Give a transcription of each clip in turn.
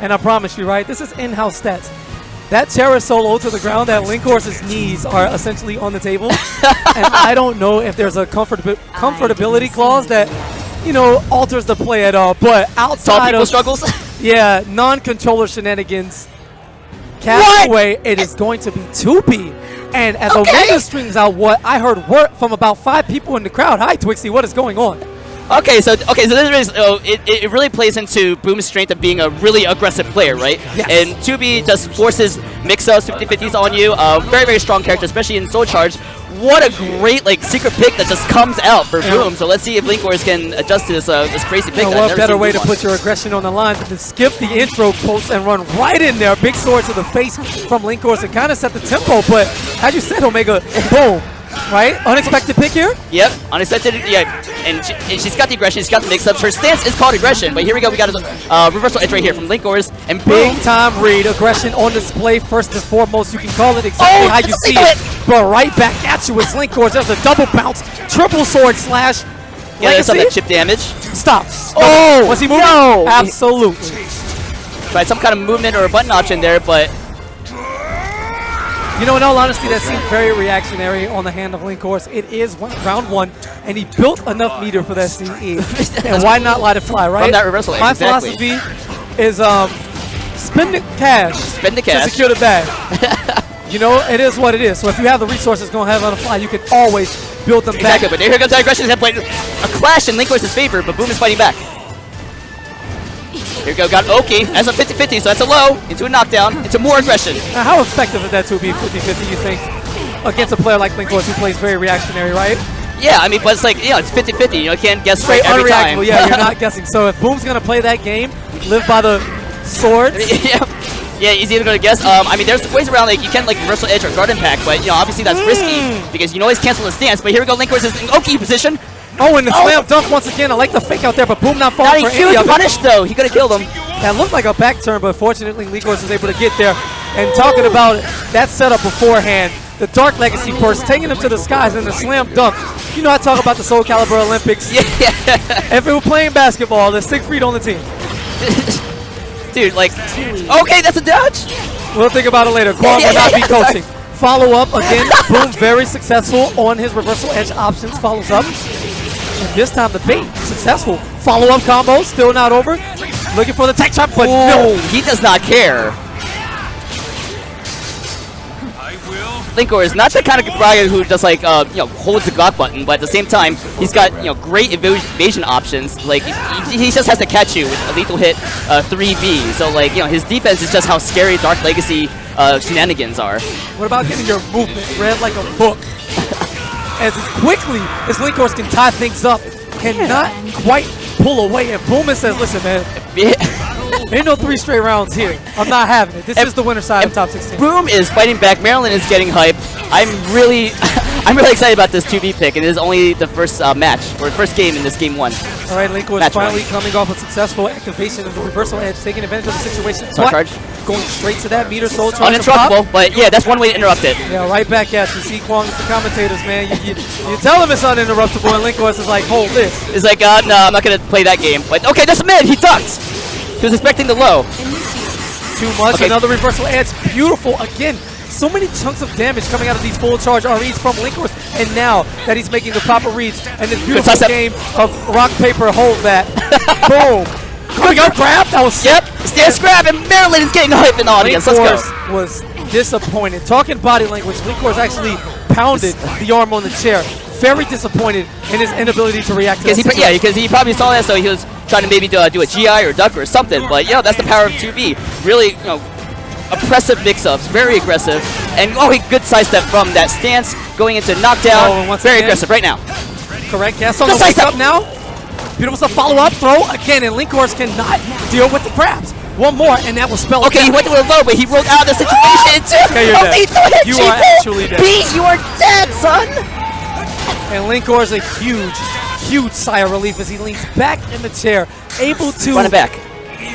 And I promise you, right, this is in-house stats. That terror solo to the ground, that Linkorz's knees are essentially on the table. And I don't know if there's a comfortability clause that, you know, alters the play at all. But outside of struggles, yeah, non-controller shenanigans, Castaway, it is going to be 2B. And as Omega streams out what I heard from about 5 people in the crowd. Hi, Twixie, what is going on? Okay, so this is it really plays into Boom's strength of being a really aggressive player, right? Yes. And 2B just forces mix-ups, 50-50s on you. Very, very strong character, especially in Soul Charge. What a great secret pick that just comes out for Boom. So let's see if Linkorz can adjust to this crazy pick. What better way to put your aggression on the line than to skip the intro post and run right in there. Big sword to the face from Linkorz and kind of set the tempo. But as you said, Omega, boom. Right? Unexpected pick here? Yep, unexpected, yeah. And she's got the aggression, she's got the mix-ups. Her stance is called aggression, but here we go. We got a reversal edge right here from Linkorz. And big time read. Aggression on display first and foremost. You can call it exactly how you see it. But right back at you is Linkorz. There's a double bounce, triple sword slash. Yeah, there's some of that chip damage. Stop. Oh! Was he moving? No! Absolutely. Tried some kind of movement or a button option there, but... You know, in all honesty, that seemed very reactionary on the hand of Linkorz. It is round 1, and he built enough meter for that CE. And why not let it fly, right? From that reversal edge, My philosophy is spend the cash. Spend the cash. To secure the bag. You know, it is what it is. So if you have the resources going to have on the fly, you can always build them back. Exactly, but here comes that aggression. He's played a clash in Linkorz's favor, but Boom is fighting back. Here we go, got Oki. That's a 50-50, so that's a low into a knockdown, into more aggression. Now, how effective is that to be 50-50, you think, against a player like Linkorz who plays very reactionary, right? Yeah, I mean, but it's it's 50-50. You know, you can't guess right every time. Yeah, you're not guessing. So if Boom's going to play that game, live by the sword. Yeah, he's either going to guess. I mean, there's ways around, you can, reversal edge or guard impact, but, obviously that's risky because you can always cancel the stance. But here we go, Linkorz is in Oki position. Oh, and the slam dunk once again. I like the fake out there, but Boom not falling for any of it. Punished, though. He could have killed him. That looked like a back turn, but fortunately, Linkorz was able to get there. And talking about that setup beforehand, the Dark Legacy burst, taking him to the skies, and the slam dunk. You know, I talk about the Soul Calibur Olympics. Yeah. If it were playing basketball, there's Siegfried on the team. Dude, okay, that's a dodge. We'll think about it later. Kwon will not be coaching. Follow up again. Boom, very successful on his reversal edge options. Follows up. And this time the bait, successful. Follow-up combo, still not over. Looking for the tech chop, but no. He does not care. Linkorz is not the kind of guy who just holds the Glock button, but at the same time, he's got great evasion options. He just has to catch you with a lethal hit 3B. So his defense is just how scary Dark Legacy shenanigans are. What about getting your movement read like a book? As quickly as Linkorz can tie things up, cannot quite pull away. And Boomin says, listen, man, ain't no 3 straight rounds here. I'm not having it. This is the winner side of top 16. Boom is fighting back. Maryland is getting hype. I'm really excited about this 2B pick, and it is only the first match, or first game in this game 1. All right, Linkorz finally coming off a successful activation of the reversal edge, taking advantage of the situation. Soul Charge. Going straight to that meter, Soul Charge. Uninterruptible, but yeah, that's one way to interrupt it. Yeah, right back at you. See, Kwon, the commentators, man. You tell him it's uninterruptible, and Linkorz is like, hold this. It's like, no, I'm not going to play that game. But okay, that's a mid. He ducks. He was expecting the low. Too much. Okay. Another reversal edge. Beautiful. Again, so many chunks of damage coming out of these full charge REs from Linkorz. And now that he's making the proper reads and this beautiful game of rock, paper, hold that. Boom. Coming up, grab. That was sick. Stance grab, and Maryland is getting hype in the audience. Let's go. Was disappointed. Talking body language, Linkorz actually pounded the arm on the chair. Very disappointed in his inability to react to that. Because he probably saw that, so he was trying to maybe do a GI or duck or something. But that's the power of 2B. Really, oppressive mix-ups, very aggressive, and good sidestep from that stance, going into knockdown. Very aggressive right now. Correct. Yes. On the wake up now. Beautiful stuff. Follow-up throw again, and Linkorz cannot deal with the grabs. One more, and that will spell. Okay, he went a little low, but he rolled out of the situation too. Okay, you're dead. You are actually dead. B, you are dead, son. And Linkorz a huge sigh of relief as he leans back in the chair, able to run it back.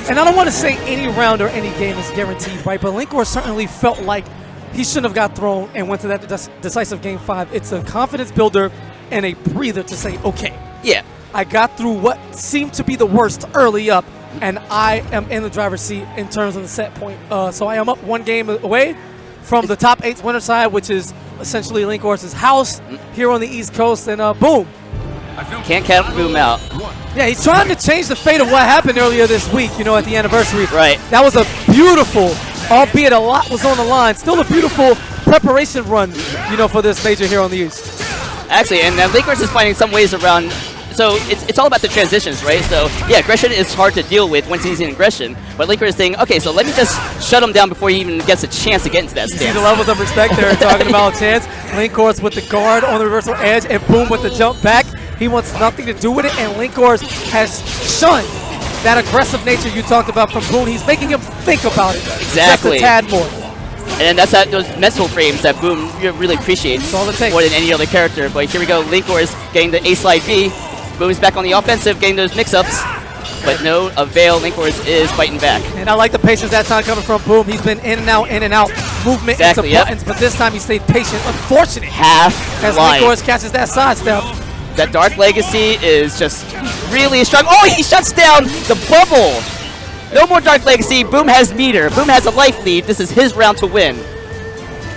And I don't want to say any round or any game is guaranteed, right? But Linkorz certainly felt like he shouldn't have got thrown and went to that decisive game 5. It's a confidence builder and a breather to say, okay, yeah, I got through what seemed to be the worst early up. and I am in the driver's seat in terms of the set point. So I am up 1 game away from the top 8's winner side, which is essentially Linkorz's house here on the East Coast, and boom. Can't count Boom out. Yeah, he's trying to change the fate of what happened earlier this week, you know, at the anniversary. Right. That was a beautiful, albeit a lot was on the line, still a beautiful preparation run, you know, for this major here on the East. Actually, and Linkorz is finding some ways around. So it's all about the transitions, right? So yeah, aggression is hard to deal with once he's in aggression. But Linkorz is saying, okay, so let me just shut him down before he even gets a chance to get into that stance. You see the levels of respect they're talking about, Chance. Linkorz with the guard on the reversal edge, and Boom with the jump back. He wants nothing to do with it, and Linkorz has shunned that aggressive nature you talked about from Boom. He's making him think about it Exactly. just a tad more. And that's those mental frames that Boom really appreciates all it takes. more than any other character. But here we go, Linkorz getting the A slide B. Boom is back on the offensive, getting those mix-ups. But no avail, Linkorz is fighting back. And I like the patience that time coming from Boom. He's been in and out, movement Exactly, into buttons, but this time he stayed patient. Unfortunate. Half as line. Linkorz catches that sidestep. That Dark Legacy is just really strong. Oh, he shuts down the bubble. No more Dark Legacy. Boom has meter. Boom has a life lead. This is his round to win.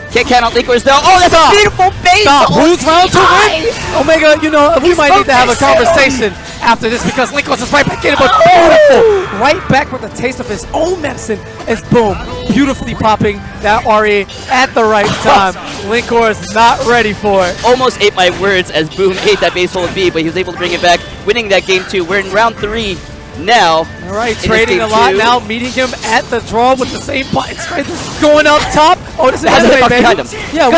Can't count on Linkorz though. Oh, that's a beautiful base. Stop. Who's round to win? Omega, you know, we might need to have a conversation after this because Linkorz is right back in it, but beautiful. Right back with a taste of his own medicine is Boom. Beautifully popping that RE at the right time. Linkorz not ready for it. Almost ate my words as Boom ate that base hold B, but he was able to bring it back, winning that game 2. We're in round 3 now. All right, trading a lot now, meeting him at the draw with the same buttons. Right? Going up top. Oh, this is anime, baby. Yeah,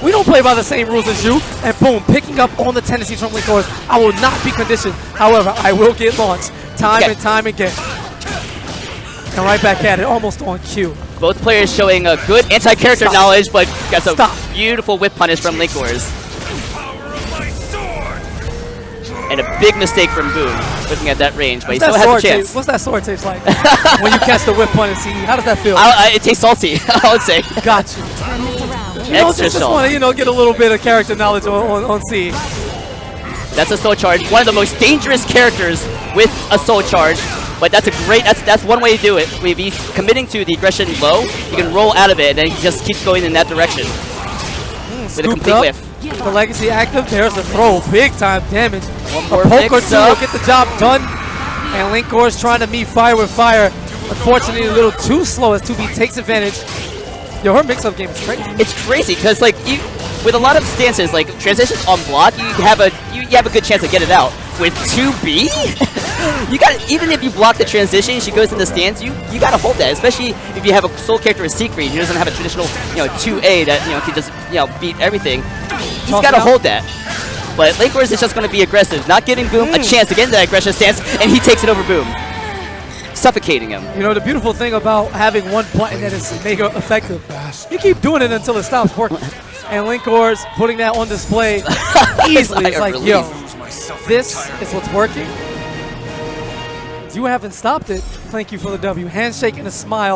we don't play by the same rules as you. And Boom, picking up on the tendencies from Linkorz. I will not be conditioned. However, I will get launched time and time again. And right back at it, almost on cue. Both players showing a good anti-character knowledge, but got some beautiful whip punish from Linkorz. And a big mistake from Boom, looking at that range, but he still has a chance. What's that sword taste like? When you catch the whip punish, how does that feel? It tastes salty, I would say. Got you. Just want to, get a little bit of character knowledge on C. That's a soul charge. One of the most dangerous characters with a soul charge. But that's a great, that's one way to do it. If he's committing to the aggression low, you can roll out of it and then he just keeps going in that direction. With a complete whiff. The legacy active, there's a throw, big time damage. One more a poke or two will get the job done. And Linkorz trying to meet fire with fire. Unfortunately, a little too slow as 2B takes advantage. Yo, her mix-up game is crazy. It's crazy because like with a lot of stances, like transitions on block, you have a good chance to get it out. With 2B, you got even if you block the transition, she goes in the stance. You gotta hold that, especially if you have a soul character as Siegfried. He doesn't have a traditional 2A that can just beat everything. He's gotta hold that. But Linkorz is just gonna be aggressive, not giving Boom a chance to get into that aggression stance, and he takes it over Boom, suffocating him. You know the beautiful thing about having one button that is mega effective, you keep doing it until it stops working. And Linkorz putting that on display easily. It's like, yo, this is what's working. You haven't stopped it. Thank you for the W. Handshake and a smile